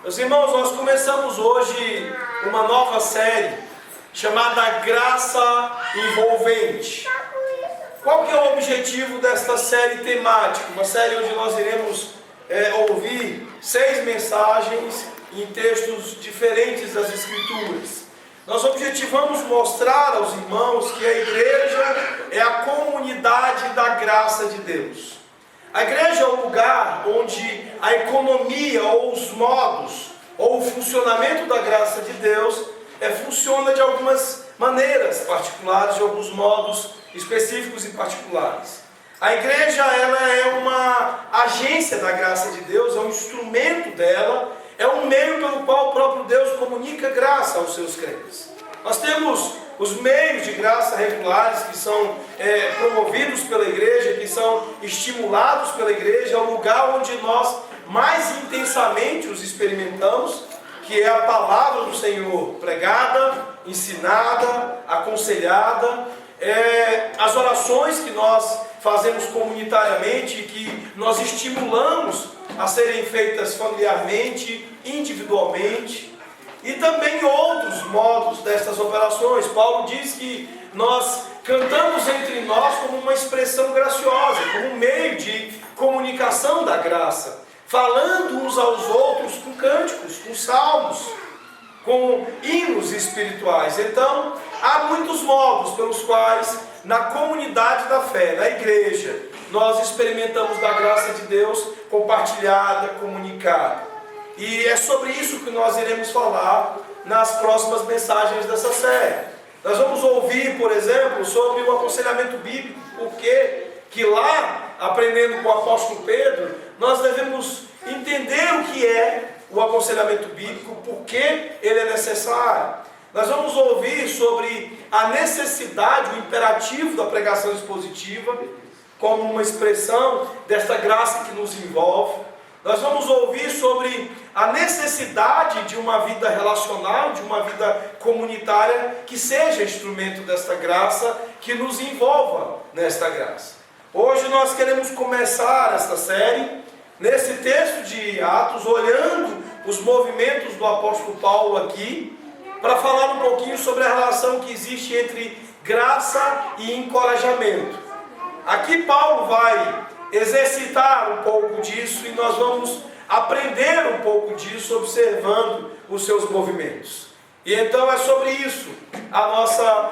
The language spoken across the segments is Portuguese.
Meus irmãos, nós começamos hoje uma nova série chamada Graça Envolvente. Qual que é o objetivo desta série temática? Uma série onde nós iremos ouvir 6 mensagens em textos diferentes das Escrituras. Nós objetivamos mostrar aos irmãos que a igreja é a comunidade da graça de Deus. A igreja é o lugar onde a economia ou os modos ou o funcionamento da graça de Deus funciona de algumas maneiras particulares, de alguns modos específicos e particulares. A igreja ela é uma agência da graça de Deus, é um instrumento dela, é um meio pelo qual o próprio Deus comunica graça aos seus crentes. Nós temos os meios de graça regulares que são promovidos pela igreja, que são estimulados pela igreja, é o lugar onde nós mais intensamente os experimentamos, que é a palavra do Senhor pregada, ensinada, aconselhada, as orações que nós fazemos comunitariamente, que nós estimulamos a serem feitas familiarmente, individualmente, e também outros modos dessas operações. Paulo diz que nós cantamos entre nós como uma expressão graciosa, como um meio de comunicação da graça, falando uns aos outros com cânticos, com salmos, com hinos espirituais. Então, há muitos modos pelos quais, na comunidade da fé, na igreja, nós experimentamos da graça de Deus compartilhada, comunicada. E é sobre isso que nós iremos falar nas próximas mensagens dessa série. Nós vamos ouvir, por exemplo, sobre o aconselhamento bíblico, porque que lá, aprendendo com o apóstolo Pedro, nós devemos entender o que é o aconselhamento bíblico, por que ele é necessário. Nós vamos ouvir sobre a necessidade, o imperativo da pregação expositiva, como uma expressão desta graça que nos envolve. Nós vamos ouvir sobre a necessidade de uma vida relacional, de uma vida comunitária, que seja instrumento desta graça, que nos envolva nesta graça. Hoje nós queremos começar esta série, nesse texto de Atos, olhando os movimentos do apóstolo Paulo aqui, para falar um pouquinho sobre a relação que existe entre graça e encorajamento. Aqui Paulo vai exercitar um pouco disso e nós vamos aprender um pouco disso observando os seus movimentos. E então é sobre isso a nossa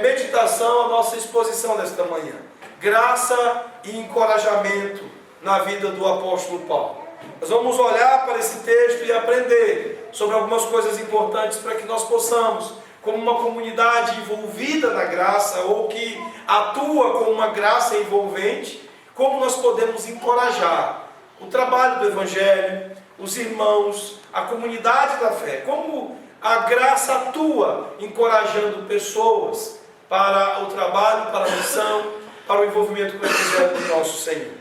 meditação, a nossa exposição desta manhã. Graça e encorajamento na vida do apóstolo Paulo. Nós vamos olhar para esse texto e aprender sobre algumas coisas importantes para que nós possamos, como uma comunidade envolvida na graça ou que atua com uma graça envolvente, como nós podemos encorajar o trabalho do Evangelho, os irmãos, a comunidade da fé, como a graça atua encorajando pessoas para o trabalho, para a missão, para o envolvimento com o Evangelho do nosso Senhor.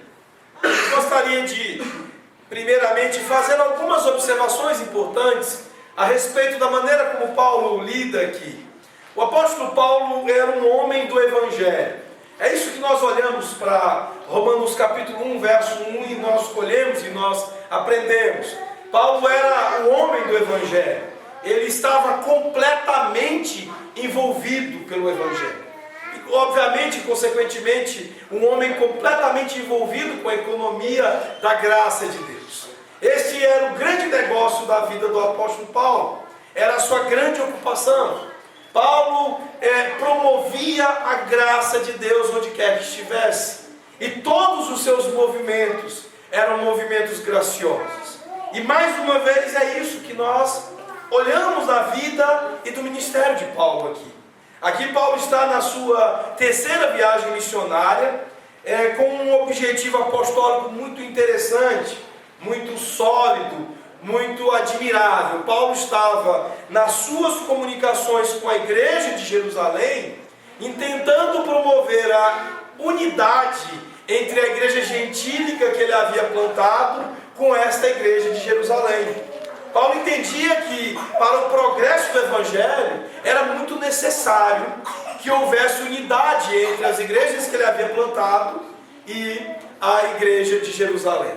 Eu gostaria de, primeiramente, fazer algumas observações importantes a respeito da maneira como Paulo lida aqui. O apóstolo Paulo era um homem do Evangelho. É isso que nós olhamos para Romanos capítulo 1, verso 1, e nós escolhemos e nós aprendemos. Paulo era o homem do Evangelho. Ele estava completamente envolvido pelo Evangelho. E, obviamente, consequentemente, um homem completamente envolvido com a economia da graça de Deus. Este era o grande negócio da vida do apóstolo Paulo. Era a sua grande ocupação. Paulo promovia a graça de Deus onde quer que estivesse. E todos os seus movimentos eram movimentos graciosos. E mais uma vez é isso que nós olhamos da vida e do ministério de Paulo aqui. Aqui Paulo está na sua 3ª viagem missionária, com um objetivo apostólico muito interessante, muito sólido, muito admirável. Paulo estava nas suas comunicações com a igreja de Jerusalém, intentando promover a unidade entre a igreja gentílica que ele havia plantado com esta igreja de Jerusalém. Paulo entendia que para o progresso do Evangelho era muito necessário que houvesse unidade entre as igrejas que ele havia plantado e a igreja de Jerusalém.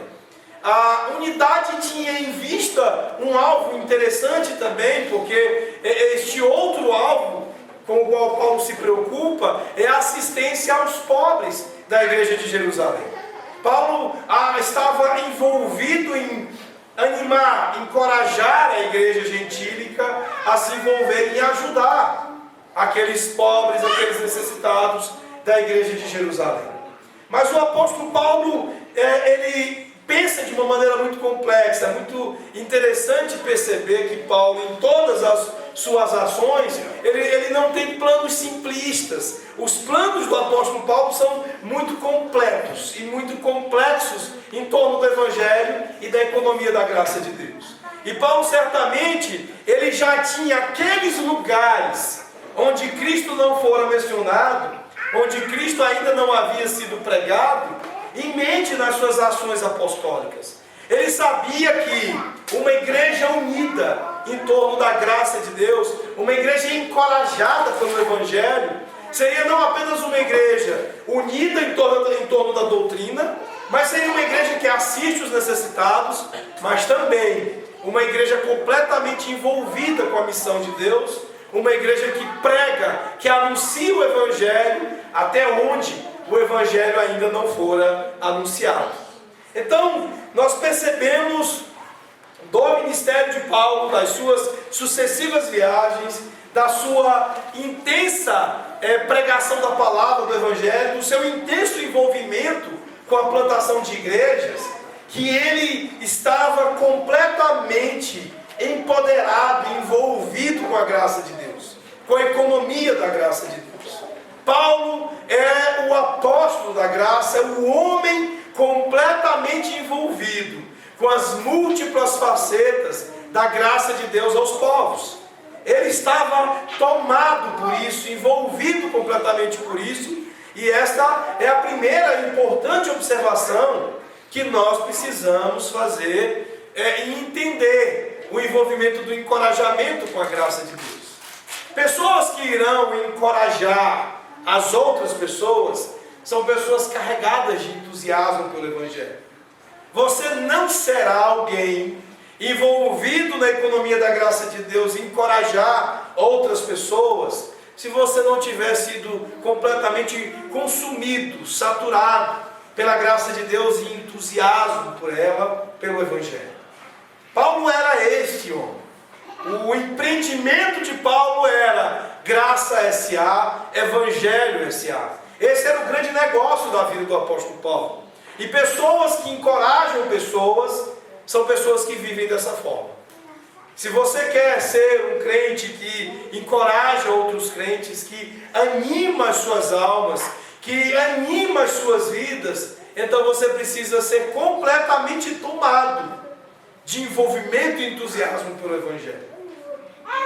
A unidade tinha em vista um alvo interessante também, porque este outro alvo com o qual Paulo se preocupa é a assistência aos pobres da igreja de Jerusalém. Paulo estava envolvido em animar, encorajar a igreja gentílica a se envolver em ajudar aqueles pobres, aqueles necessitados da igreja de Jerusalém. Mas o apóstolo Paulo, ele pensa de uma maneira muito complexa. É muito interessante perceber que Paulo, em todas as suas ações, ele não tem planos simplistas. Os planos do apóstolo Paulo são muito completos e muito complexos em torno do Evangelho e da economia da graça de Deus. E Paulo certamente, ele já tinha aqueles lugares onde Cristo não fora mencionado, onde Cristo ainda não havia sido pregado, em mente nas suas ações apostólicas. Ele sabia que uma igreja unida em torno da graça de Deus, uma igreja encorajada pelo Evangelho, seria não apenas uma igreja unida em torno da doutrina, mas seria uma igreja que assiste os necessitados, mas também uma igreja completamente envolvida com a missão de Deus, uma igreja que prega, que anuncia o Evangelho até onde o Evangelho ainda não fora anunciado. Então, nós percebemos do ministério de Paulo, das suas sucessivas viagens, da sua intensa pregação da palavra do Evangelho, do seu intenso envolvimento com a plantação de igrejas, que ele estava completamente empoderado, envolvido com a graça de Deus, com a economia da graça de Deus. Paulo é o apóstolo da graça, é o homem completamente envolvido com as múltiplas facetas da graça de Deus aos povos. Ele estava tomado por isso, envolvido completamente por isso, e esta é a primeira importante observação que nós precisamos fazer e entender o envolvimento do encorajamento com a graça de Deus. Pessoas que irão encorajar as outras pessoas são pessoas carregadas de entusiasmo pelo Evangelho. Você não será alguém envolvido na economia da graça de Deus, encorajar outras pessoas, se você não tiver sido completamente consumido, saturado pela graça de Deus e entusiasmo por ela, pelo Evangelho. Paulo era este homem. O empreendimento de Paulo era Graça S.A., Evangelho S.A. Esse era o grande negócio da vida do apóstolo Paulo. E pessoas que encorajam pessoas, são pessoas que vivem dessa forma. Se você quer ser um crente que encoraja outros crentes, que anima as suas almas, que anima as suas vidas, então você precisa ser completamente tomado de envolvimento e entusiasmo pelo Evangelho.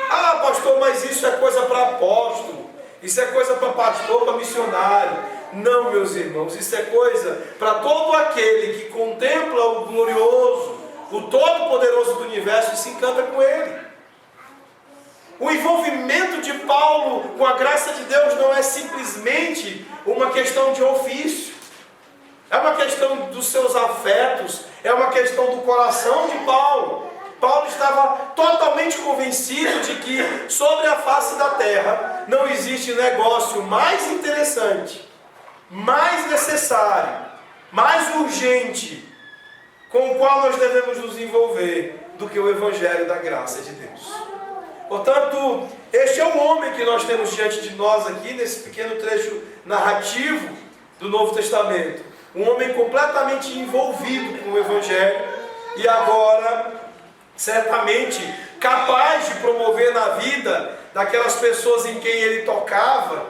Ah, pastor, mas isso é coisa para apóstolo, isso é coisa para pastor, para missionário. Não, meus irmãos, isso é coisa para todo aquele que contempla o glorioso, o todo-poderoso do universo e se encanta com ele. O envolvimento de Paulo com a graça de Deus não é simplesmente uma questão de ofício, é uma questão dos seus afetos, é uma questão do coração de Paulo. Paulo estava totalmente convencido de que sobre a face da terra não existe negócio mais interessante, mais necessário, mais urgente, com o qual nós devemos nos envolver do que o Evangelho da graça de Deus. Portanto, este é o homem que nós temos diante de nós aqui, nesse pequeno trecho narrativo do Novo Testamento. Um homem completamente envolvido com o Evangelho e agora, certamente, capaz de promover na vida daquelas pessoas em quem ele tocava,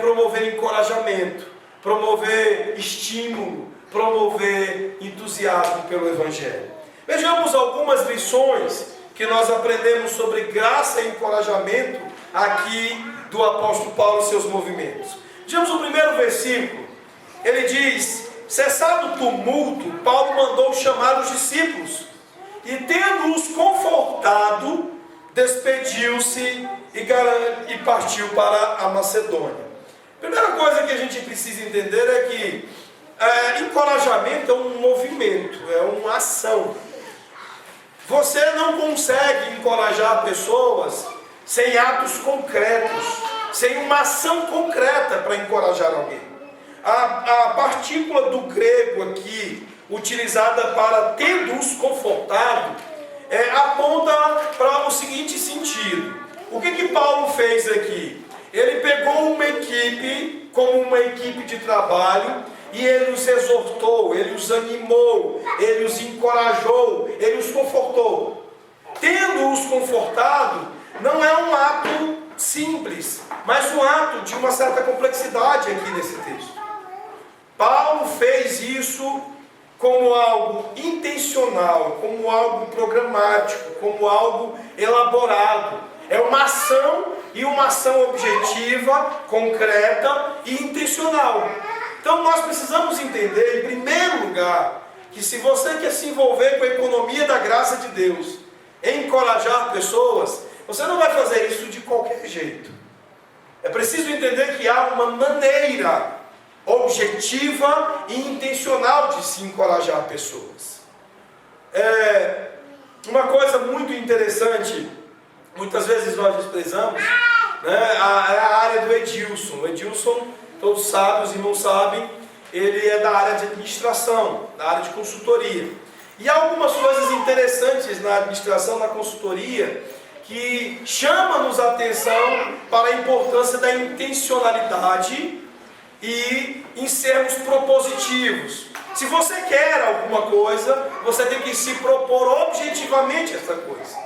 promover encorajamento, promover estímulo, promover entusiasmo pelo Evangelho. Vejamos algumas lições que nós aprendemos sobre graça e encorajamento aqui do apóstolo Paulo e seus movimentos. Vejamos o primeiro versículo. Ele diz: cessado o tumulto, Paulo mandou chamar os discípulos e, tendo-os confortado, despediu-se e partiu para a Macedônia. A primeira coisa que a gente precisa entender é que Encorajamento é um movimento, é uma ação. Você não consegue encorajar pessoas sem atos concretos, sem uma ação concreta para encorajar alguém. A partícula do grego aqui, utilizada para tendo-os confortado, aponta para o seguinte sentido. O que Paulo fez aqui? Ele pegou uma equipe, como uma equipe de trabalho, e ele os exortou, ele os animou, ele os encorajou, ele os confortou. Tendo-os confortado, não é um ato simples, mas um ato de uma certa complexidade aqui nesse texto. Paulo fez isso como algo intencional, como algo programático, como algo elaborado. É uma ação, e uma ação objetiva, concreta e intencional. Então nós precisamos entender, em primeiro lugar, que se você quer se envolver com a economia da graça de Deus, encorajar pessoas, você não vai fazer isso de qualquer jeito. É preciso entender que há uma maneira objetiva e intencional de se encorajar pessoas. Uma coisa muito interessante, muitas vezes nós desprezamos, né, a área do Edilson. O Edilson, todos sabem, os irmãos sabem, ele é da área de administração, da área de consultoria. E há algumas coisas interessantes na administração, na consultoria, que chamam-nos a atenção para a importância da intencionalidade e em sermos propositivos. Se você quer alguma coisa, você tem que se propor objetivamente essa coisa.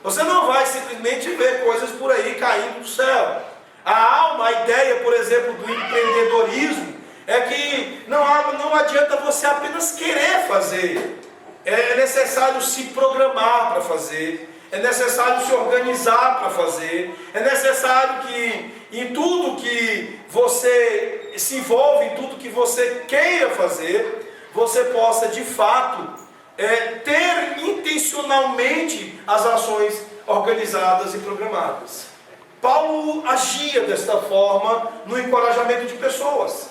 Você não vai simplesmente ver coisas por aí caindo do céu. A ideia, por exemplo, do empreendedorismo é que não adianta você apenas querer fazer. É necessário se programar para fazer. É necessário se organizar para fazer. É necessário que em tudo que você se envolve, em tudo que você queira fazer, você possa de fato ter intencionalmente as ações organizadas e programadas. Paulo agia desta forma no encorajamento de pessoas.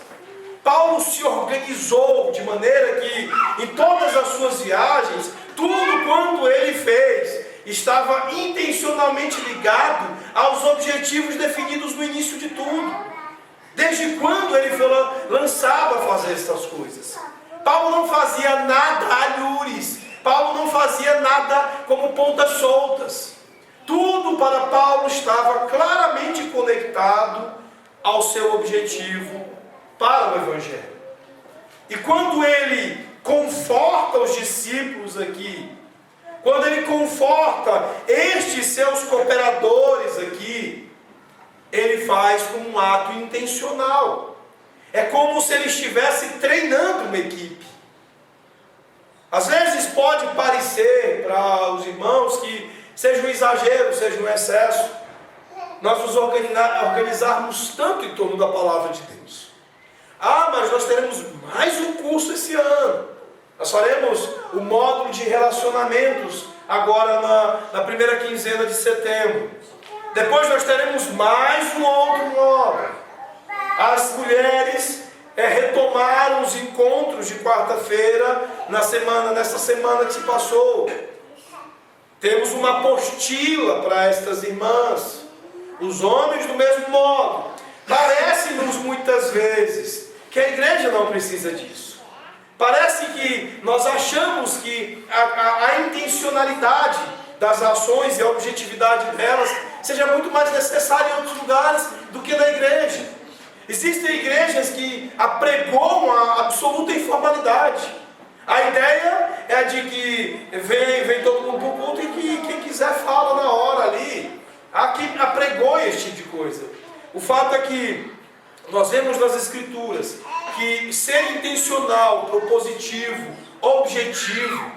Paulo se organizou de maneira que em todas as suas viagens, tudo quanto ele fez estava intencionalmente ligado aos objetivos definidos no início de tudo. Desde quando ele foi lançado a fazer essas coisas. Paulo não fazia nada alhures. Paulo não fazia nada como pontas soltas. Tudo para Paulo estava claramente conectado ao seu objetivo para o Evangelho. E quando ele conforta os discípulos aqui, quando ele conforta estes seus cooperadores aqui, ele faz como um ato intencional. É como se ele estivesse treinando uma equipe. Às vezes pode parecer para os irmãos que seja um exagero, seja um excesso, nós nos organizarmos tanto em torno da palavra de Deus. Mas nós teremos mais um curso esse ano. Nós faremos o módulo de relacionamentos agora na primeira quinzena de setembro. Depois nós teremos mais um outro módulo. As mulheres retomaram os encontros de quarta-feira nessa semana que se passou. Temos uma apostila para estas irmãs. Os homens do mesmo modo. Parece-nos muitas vezes que a igreja não precisa disso. Parece que nós achamos que a intencionalidade das ações e a objetividade delas seja muito mais necessária em outros lugares do que na igreja. Existem igrejas que apregoam a absoluta informalidade. A ideia é de que vem todo mundo para o culto e que quem quiser fala na hora ali. Aqui apregou este tipo de coisa. O fato é que nós vemos nas Escrituras que ser intencional, propositivo, objetivo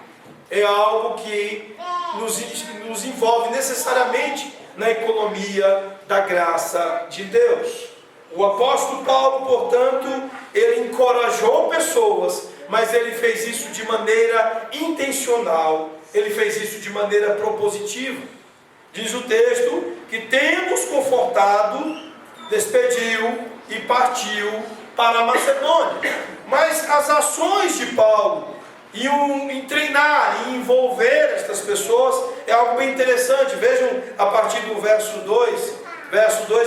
é algo que nos envolve necessariamente na economia da graça de Deus. O apóstolo Paulo, portanto, ele encorajou pessoas, mas ele fez isso de maneira intencional, ele fez isso de maneira propositiva. Diz o texto que, tendo-os confortado, despediu e partiu para a Macedônia. Mas as ações de Paulo em treinar, em envolver estas pessoas, é algo bem interessante. Vejam a partir do verso 2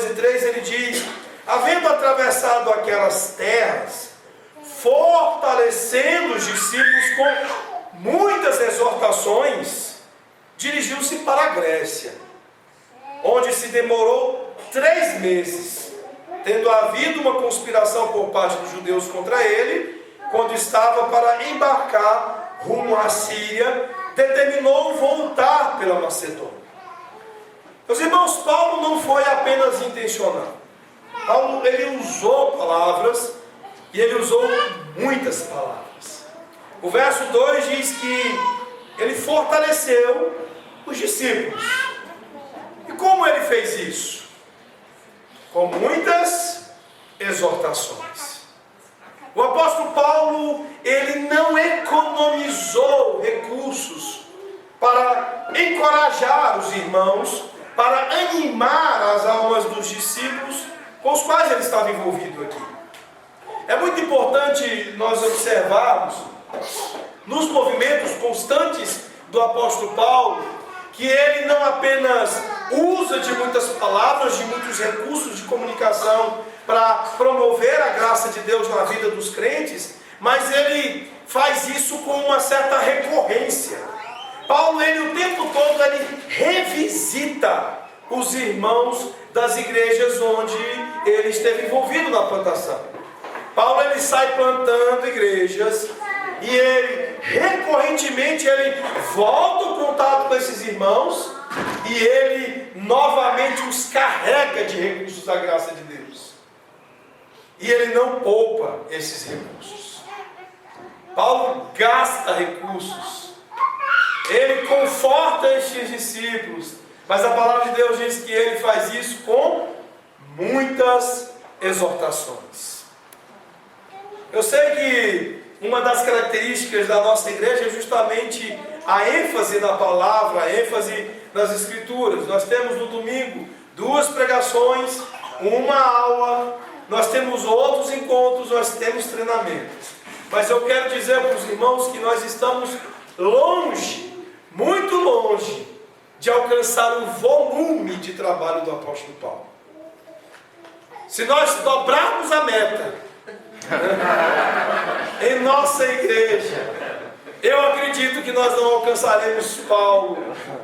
e 3, ele diz: havendo atravessado aquelas terras, fortalecendo os discípulos com muitas exortações, dirigiu-se para a Grécia, onde se demorou 3 meses, tendo havido uma conspiração por parte dos judeus contra ele. Quando estava para embarcar rumo à Síria, determinou voltar pela Macedônia. Meus irmãos, Paulo não foi apenas intencional. Paulo, ele usou palavras, e ele usou muitas palavras. O verso 2 diz que ele fortaleceu os discípulos. E como ele fez isso? Com muitas exortações. O apóstolo Paulo, ele não economizou recursos para encorajar os irmãos, para animar as almas dos discípulos com os quais ele estava envolvido aqui. É muito importante nós observarmos nos movimentos constantes do apóstolo Paulo que ele não apenas usa de muitas palavras, de muitos recursos de comunicação para promover a graça de Deus na vida dos crentes, mas ele faz isso com uma certa recorrência. Paulo, ele o tempo todo, ele revisita os irmãos das igrejas onde ele esteve envolvido na plantação. Paulo, ele sai plantando igrejas e ele, recorrentemente, ele volta o contato com esses irmãos e ele novamente os carrega de recursos da graça de Deus. E ele não poupa esses recursos. Paulo gasta recursos. Ele conforta estes discípulos. Mas a palavra de Deus diz que ele faz isso com muitas exortações. Eu sei que uma das características da nossa igreja é justamente a ênfase na palavra, a ênfase nas escrituras. Nós temos no domingo 2 pregações, uma aula, nós temos outros encontros, nós temos treinamentos. Mas eu quero dizer para os irmãos que nós estamos longe, muito longe, de alcançar o volume de trabalho do apóstolo Paulo. Se nós dobrarmos a meta em nossa igreja, eu acredito que nós não alcançaremos Paulo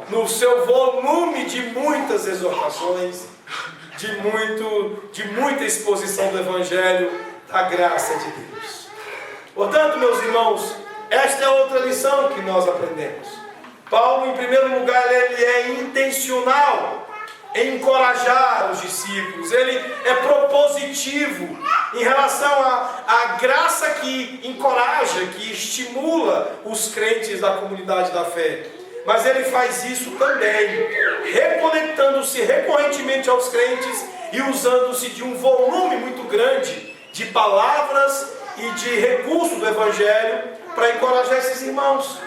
no seu volume de muitas exortações, de muita exposição do Evangelho, da graça de Deus. Portanto, meus irmãos, esta é outra lição que nós aprendemos. Paulo, em primeiro lugar, ele é intencional em encorajar os discípulos. Ele é propositivo em relação à graça que encoraja, que estimula os crentes da comunidade da fé. Mas ele faz isso também, reconectando-se recorrentemente aos crentes e usando-se de um volume muito grande de palavras e de recursos do Evangelho para encorajar esses irmãos.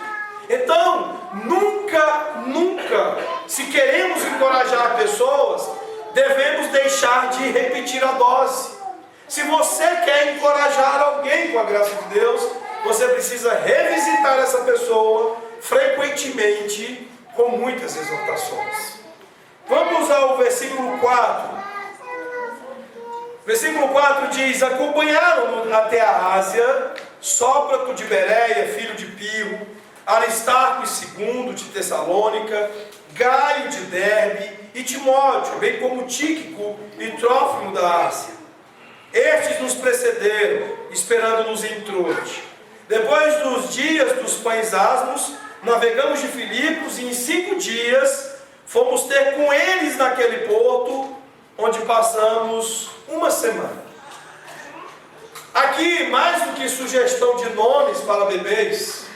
Então, nunca, se queremos encorajar pessoas, devemos deixar de repetir a dose. Se você quer encorajar alguém com a graça de Deus, você precisa revisitar essa pessoa frequentemente com muitas exortações. Vamos ao versículo 4. Versículo 4 diz: acompanharam-no até a Ásia, Sópater de Bereia, filho de Pio, Aristarco II de Tessalônica, Gaio de Derbe e Timóteo, bem como Tíquico e Trófimo da Ásia. Estes nos precederam, esperando-nos em Troade. Depois dos dias dos pães asmos, navegamos de Filipos e em 5 dias fomos ter com eles naquele porto, onde passamos uma semana. Aqui, mais do que sugestão de nomes para bebês,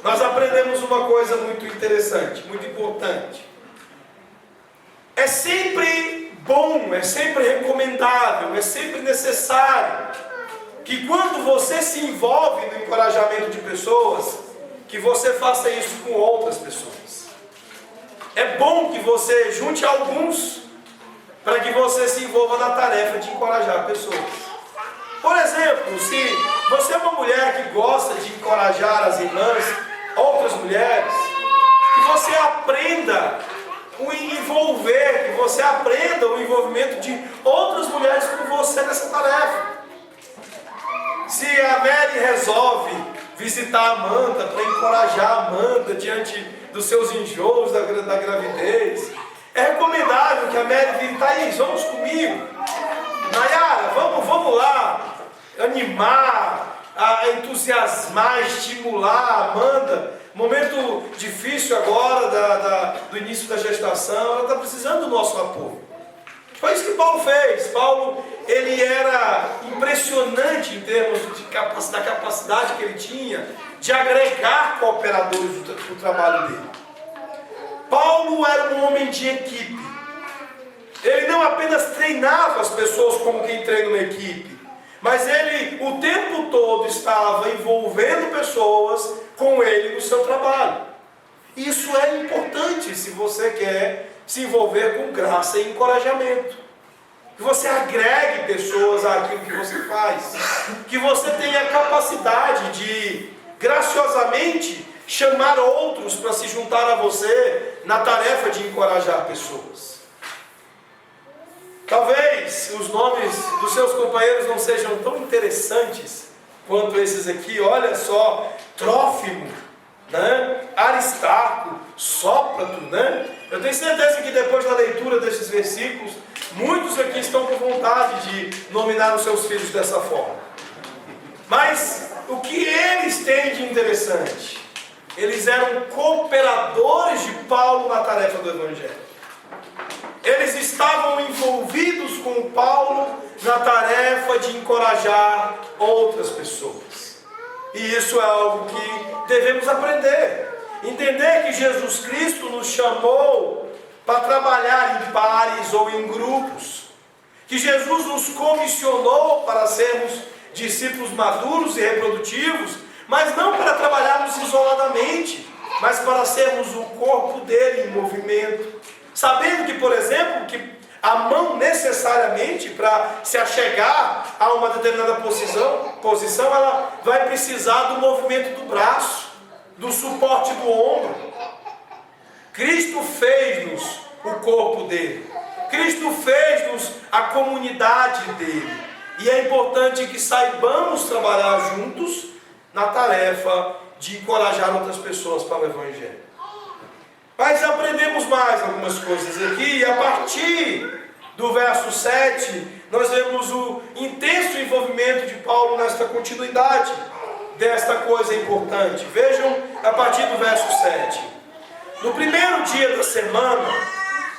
nós aprendemos uma coisa muito interessante, muito importante. É sempre bom, é sempre recomendável, é sempre necessário que quando você se envolve no encorajamento de pessoas, que você faça isso com outras pessoas. É bom que você junte alguns para que você se envolva na tarefa de encorajar pessoas. Por exemplo, se você é uma mulher que gosta de encorajar as irmãs, outras mulheres, que você aprenda o envolver, que você aprenda o envolvimento de outras mulheres com você nessa tarefa. Se a Mary resolve visitar a Amanda para encorajar a Amanda diante dos seus enjoos da gravidez, é recomendável que a Mary diga: Thaís, vamos comigo. Nayara, vamos lá animar, entusiasmar, estimular a Amanda. Momento difícil agora do início da gestação, ela está precisando do nosso apoio. Foi isso que Paulo fez. Paulo, ele era impressionante em termos da capacidade que ele tinha de agregar cooperadores do trabalho dele. Paulo era um homem de equipe. Ele não apenas treinava as pessoas como quem treina uma equipe, mas ele o tempo todo estava envolvendo pessoas com ele no seu trabalho. Isso é importante se você quer se envolver com graça e encorajamento. Que você agregue pessoas àquilo que você faz. Que você tenha a capacidade de graciosamente chamar outros para se juntar a você na tarefa de encorajar pessoas. Talvez os nomes dos seus companheiros não sejam tão interessantes quanto esses aqui. Olha só, Trófimo, né? Aristarco, Sópater, né? Eu tenho certeza que depois da leitura desses versículos, muitos aqui estão com vontade de nominar os seus filhos dessa forma. Mas o que eles têm de interessante? Eles eram cooperadores de Paulo na tarefa do Evangelho. Eles estavam envolvidos com Paulo na tarefa de encorajar outras pessoas. E isso é algo que devemos aprender. Entender que Jesus Cristo nos chamou para trabalhar em pares ou em grupos. Que Jesus nos comissionou para sermos discípulos maduros e reprodutivos, mas não para trabalharmos isoladamente, mas para sermos o corpo dele em movimento. Sabendo que, por exemplo, que a mão necessariamente para se achegar a uma determinada posição, ela vai precisar do movimento do braço, do suporte do ombro. Cristo fez-nos o corpo dele. Cristo fez-nos a comunidade dele. E é importante que saibamos trabalhar juntos na tarefa de encorajar outras pessoas para o Evangelho. Mas aprendemos mais algumas coisas aqui, e a partir do verso 7, nós vemos o intenso envolvimento de Paulo nesta continuidade desta coisa importante. Vejam a partir do verso 7. No primeiro dia da semana,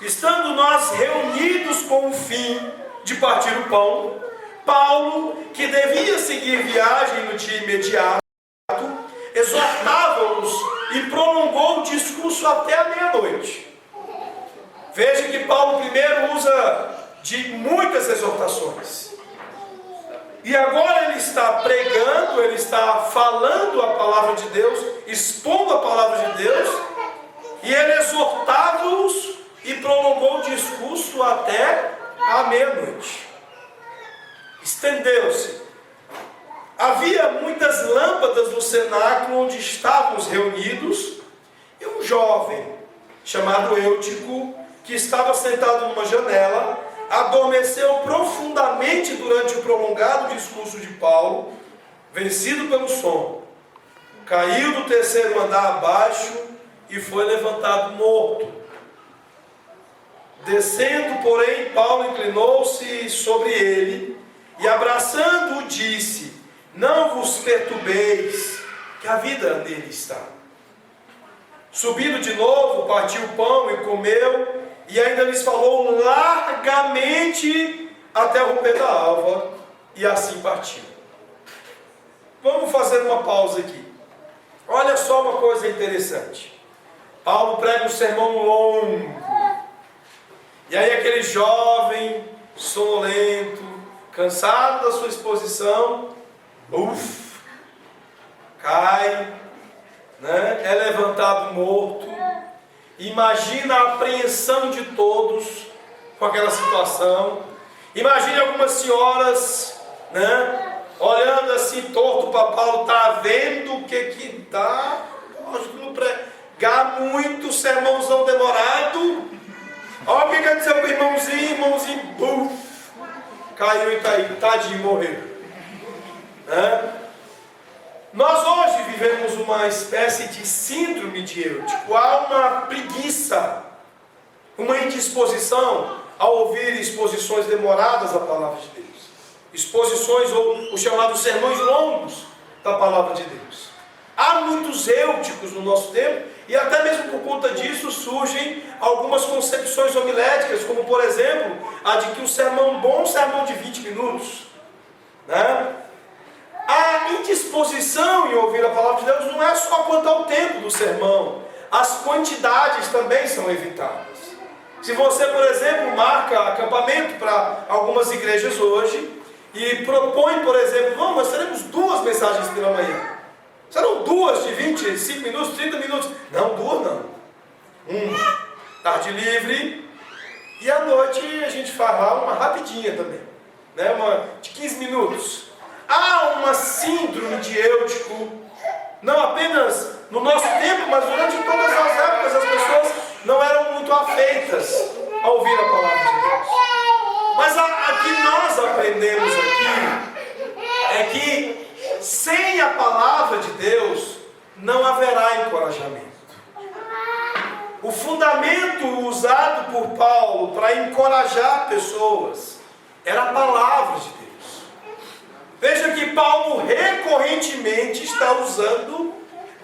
estando nós reunidos com o fim de partir o pão, Paulo, que devia seguir viagem no dia imediato, exortava-os e prolongou o discurso até a meia-noite. Veja que Paulo primeiro usa de muitas exortações. E agora ele está pregando, ele está falando a palavra de Deus, expondo a palavra de Deus, e ele exortava-os e prolongou o discurso até a meia-noite. Estendeu-se. Havia muitas lâmpadas no cenáculo onde estávamos reunidos, e um jovem chamado Eutico, que estava sentado numa janela, adormeceu profundamente durante o prolongado discurso de Paulo, vencido pelo sono. Caiu do terceiro andar abaixo e foi levantado morto. Descendo, porém, Paulo inclinou-se sobre ele e, abraçando-o, disse: não vos perturbeis, que a vida nele está. Subindo de novo, partiu o pão e comeu, e ainda lhes falou largamente até o romper da alva, e assim partiu. Vamos fazer uma pausa aqui. Olha só uma coisa interessante. Paulo prega um sermão longo, e aí aquele jovem, sonolento, cansado da sua exposição, cai, né? É levantado morto. Imagina a apreensão de todos com aquela situação. Imagine algumas senhoras, né, olhando assim torto para Paulo, está vendo o que dá? Pode não pregar muito, sermãozão demorado. Olha o que quer dizer o irmãozinho, buf, caiu e caiu, tadinho, morreu. Nós hoje vivemos uma espécie de síndrome de Eutico. Há uma preguiça, uma indisposição a ouvir exposições demoradas da palavra de Deus. Exposições ou os chamados sermões longos da palavra de Deus. Há muitos êuticos no nosso tempo e até mesmo por conta disso surgem algumas concepções homiléticas, como por exemplo, a de que um bom sermão de 20 minutos. A indisposição em ouvir a palavra de Deus não é só quanto ao tempo do sermão, as quantidades também são evitadas. Se você, por exemplo, marca acampamento para algumas igrejas hoje e propõe, por exemplo, não, nós teremos 2 mensagens pela manhã. Serão 2 de 25 minutos, 30 minutos. Não, 2 não. Tarde livre e à noite a gente fará uma rapidinha também, uma de 15 minutos. Há uma síndrome de Eutico, não apenas no nosso tempo, mas durante todas as épocas as pessoas não eram muito afeitas a ouvir a palavra de Deus. Mas a que nós aprendemos aqui é que sem a palavra de Deus não haverá encorajamento. O fundamento usado por Paulo para encorajar pessoas era a palavra de Deus. Veja que Paulo recorrentemente está usando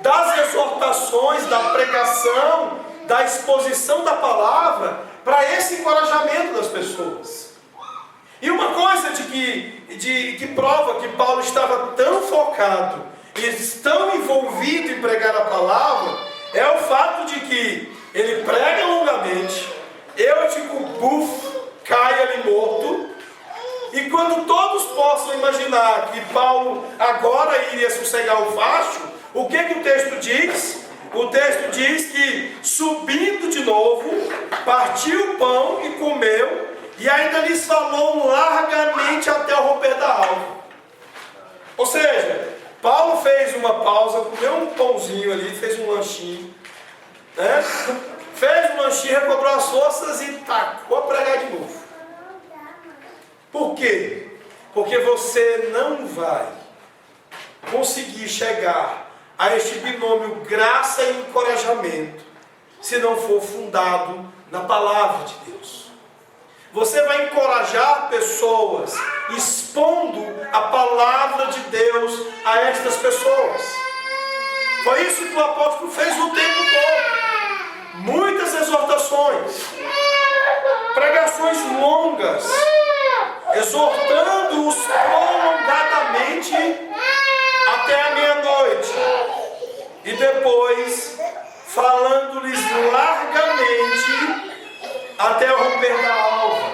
das exortações, da pregação, da exposição da palavra para esse encorajamento das pessoas. E uma coisa que prova que Paulo estava tão focado e tão envolvido em pregar a palavra é o fato de que ele prega longamente, Eutico cai ali morto. E quando todos possam imaginar que Paulo agora iria sossegar o facho, o que o texto diz? O texto diz que subindo de novo, partiu o pão e comeu, e ainda lhes falou largamente até o romper da alva. Ou seja, Paulo fez uma pausa, comeu um pãozinho ali, fez um lanchinho, fez um lanchinho, recobrou as forças e tacou a pregar de novo. Por quê? Porque você não vai conseguir chegar a este binômio graça e encorajamento se não for fundado na palavra de Deus. Você vai encorajar pessoas expondo a palavra de Deus a estas pessoas. Foi isso que o apóstolo fez o tempo todo. Muitas exortações, pregações longas, exortando-os prolongadamente até a meia-noite, e depois falando-lhes largamente até o romper da alva.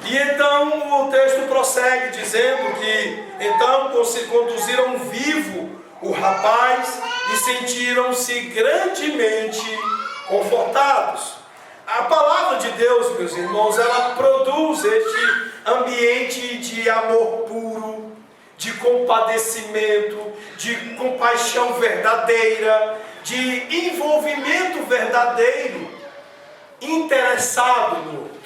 E então o texto prossegue dizendo que então conduziram vivo o rapaz e sentiram-se grandemente confortados. A palavra de Deus, meus irmãos, ela produz este ambiente de amor puro, de compadecimento, de compaixão verdadeira, de envolvimento verdadeiro, interessado no outro.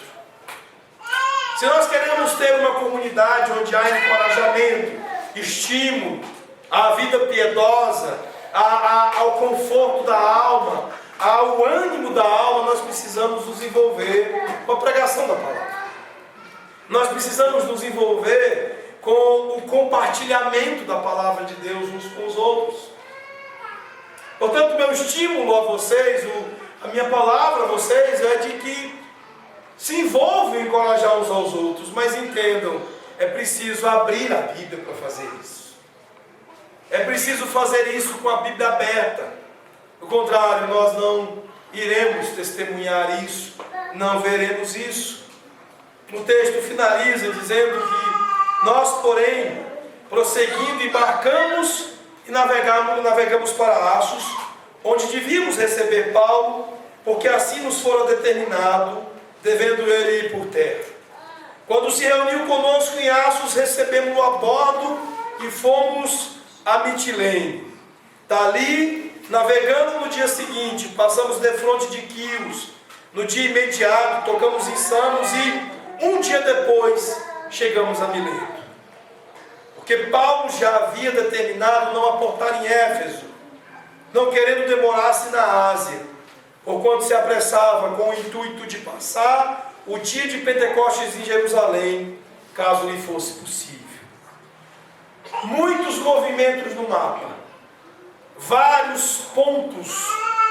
Se nós queremos ter uma comunidade onde há encorajamento, estímulo, à vida piedosa, ao conforto da alma, ao ânimo da alma, nós precisamos nos envolver com a pregação da palavra. Nós precisamos nos envolver com o compartilhamento da palavra de Deus uns com os outros. Portanto, meu estímulo a vocês, a minha palavra a vocês é de que se envolvam em encorajar uns aos outros, mas entendam, é preciso abrir a Bíblia para fazer isso. É preciso fazer isso com a Bíblia aberta. Do contrário, nós não iremos testemunhar isso, não veremos isso. O texto finaliza dizendo que nós, porém, prosseguindo, embarcamos e navegamos para Assos, onde devíamos receber Paulo, porque assim nos fora determinado, devendo ele ir por terra. Quando se reuniu conosco em Assos, recebemos-o a bordo e fomos a Mitilene. Dali, navegando no dia seguinte, passamos defronte de Quios. No dia imediato, tocamos em Samos e, um dia depois, chegamos a Mileto. Porque Paulo já havia determinado não aportar em Éfeso, não querendo demorar-se na Ásia, porquanto se apressava com o intuito de passar o dia de Pentecostes em Jerusalém, caso lhe fosse possível. Muitos movimentos no mapa, vários pontos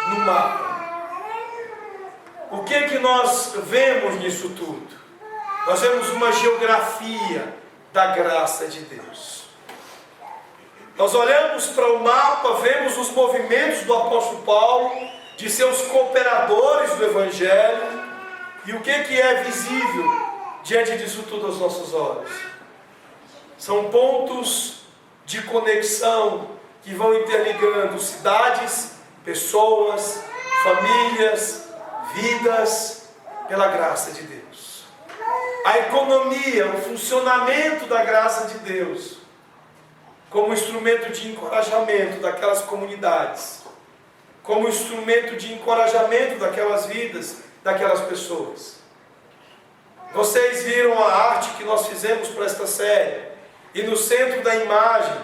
no mapa. O que é que nós vemos nisso tudo? Nós vemos uma geografia da graça de Deus. Nós olhamos para o mapa, vemos os movimentos do apóstolo Paulo, de seus cooperadores do Evangelho, e o que é visível diante disso tudo aos nossos olhos? São pontos de conexão que vão interligando cidades, pessoas, famílias, vidas, pela graça de Deus. A economia, o funcionamento da graça de Deus, como instrumento de encorajamento daquelas comunidades, como instrumento de encorajamento daquelas vidas, daquelas pessoas. Vocês viram a arte que nós fizemos para esta série, e no centro da imagem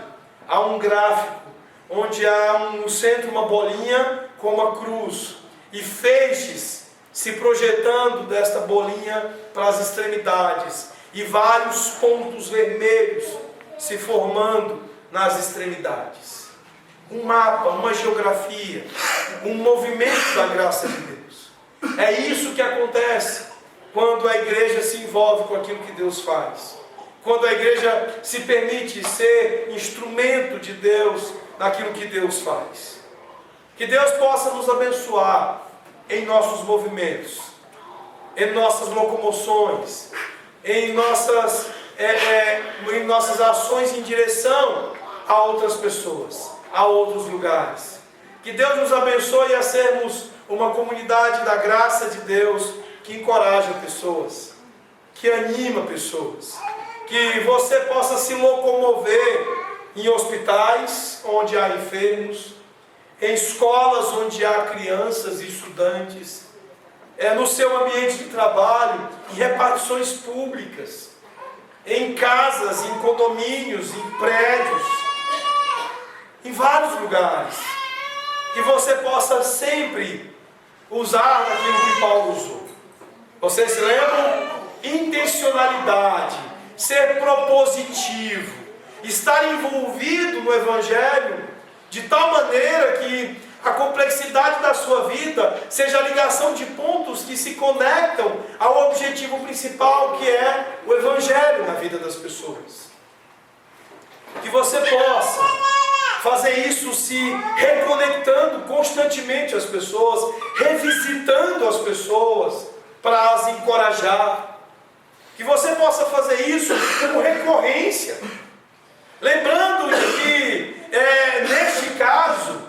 há um gráfico, onde há no centro uma bolinha com uma cruz, e feixes se projetando desta bolinha para as extremidades, e vários pontos vermelhos se formando nas extremidades. Um mapa, uma geografia, um movimento da graça de Deus. É isso que acontece quando a igreja se envolve com aquilo que Deus faz. Quando a igreja se permite ser instrumento de Deus naquilo que Deus faz. Que Deus possa nos abençoar em nossos movimentos, em nossas locomoções, em nossas ações em direção a outras pessoas, a outros lugares. Que Deus nos abençoe a sermos uma comunidade da graça de Deus que encoraja pessoas, que anima pessoas. Que você possa se locomover em hospitais onde há enfermos, em escolas onde há crianças e estudantes, no seu ambiente de trabalho, em repartições públicas, em casas, em condomínios, em prédios, em vários lugares. Que você possa sempre usar aquilo que Paulo usou. Vocês se lembram? Intencionalidade, ser propositivo, estar envolvido no Evangelho de tal maneira que a complexidade da sua vida seja a ligação de pontos que se conectam ao objetivo principal, que é o Evangelho na vida das pessoas. Que você possa fazer isso se reconectando constantemente às pessoas, revisitando as pessoas para as encorajar. Que você possa fazer isso com recorrência, lembrando de que neste caso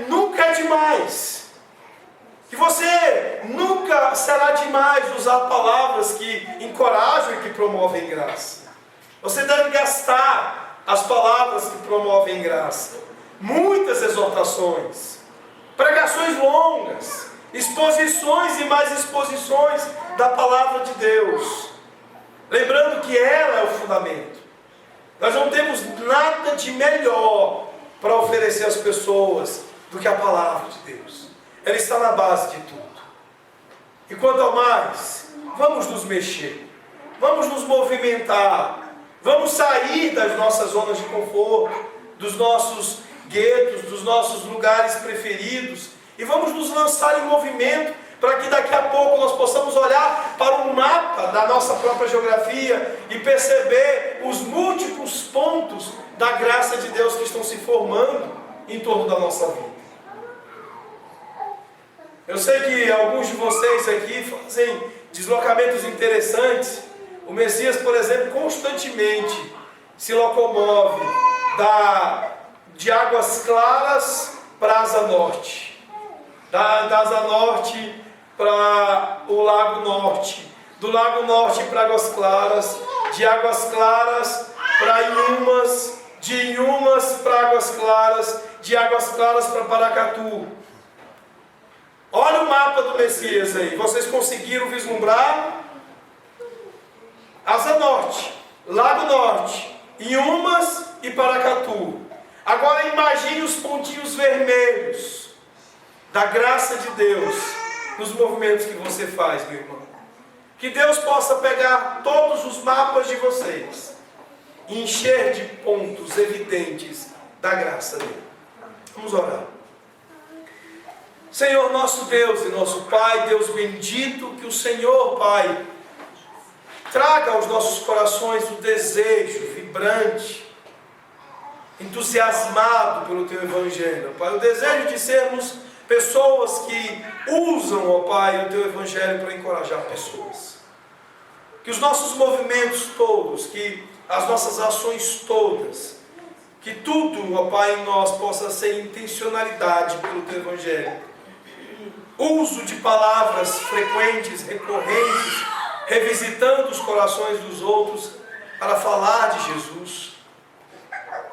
nunca é demais. Que você nunca será demais usar palavras que encorajam e que promovem graça. Você deve gastar as palavras que promovem graça. Muitas exortações, pregações longas, exposições e mais exposições da palavra de Deus. Lembrando que ela é o fundamento. Nós não temos nada de melhor para oferecer às pessoas do que a palavra de Deus. Ela está na base de tudo. E quanto ao mais, vamos nos mexer, vamos nos movimentar, vamos sair das nossas zonas de conforto, dos nossos guetos, dos nossos lugares preferidos, e vamos nos lançar em movimento para que daqui a pouco nós possamos olhar para um mapa da nossa própria geografia e perceber os múltiplos pontos da graça de Deus que estão se formando em torno da nossa vida. Eu sei que alguns de vocês aqui fazem deslocamentos interessantes. O Messias, por exemplo, constantemente se locomove de Águas Claras para a Asa Norte, da Asa Norte para o Lago Norte, do Lago Norte para Águas Claras, de Águas Claras para Inhumas, de Inhumas para Águas Claras, de Águas Claras para Paracatu. Olha o mapa do Messias aí, vocês conseguiram vislumbrar? Asa Norte, Lago Norte, Inhumas e Paracatu. Agora imagine os pontinhos vermelhos da graça de Deus nos movimentos que você faz, meu irmão. Que Deus possa pegar todos os mapas de vocês e encher de pontos evidentes da graça dele. Vamos orar. Senhor nosso Deus e nosso Pai, Deus bendito, que o Senhor, Pai, traga aos nossos corações o desejo vibrante, entusiasmado pelo Teu Evangelho, Pai, o desejo de sermos pessoas que usam, ó Pai, o Teu Evangelho para encorajar pessoas. Que os nossos movimentos todos, que as nossas ações todas, que tudo, ó Pai, em nós possa ser intencionalidade pelo Teu Evangelho. Uso de palavras frequentes, recorrentes, revisitando os corações dos outros para falar de Jesus.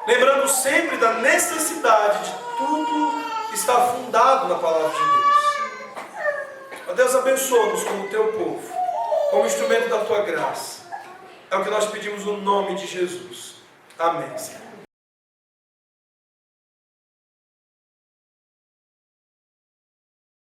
Lembrando sempre da necessidade de tudo estar fundado na palavra de Deus. Ó Deus, abençoa-nos como Teu povo, como instrumento da Tua graça. É o que nós pedimos no nome de Jesus. Amém, Senhor.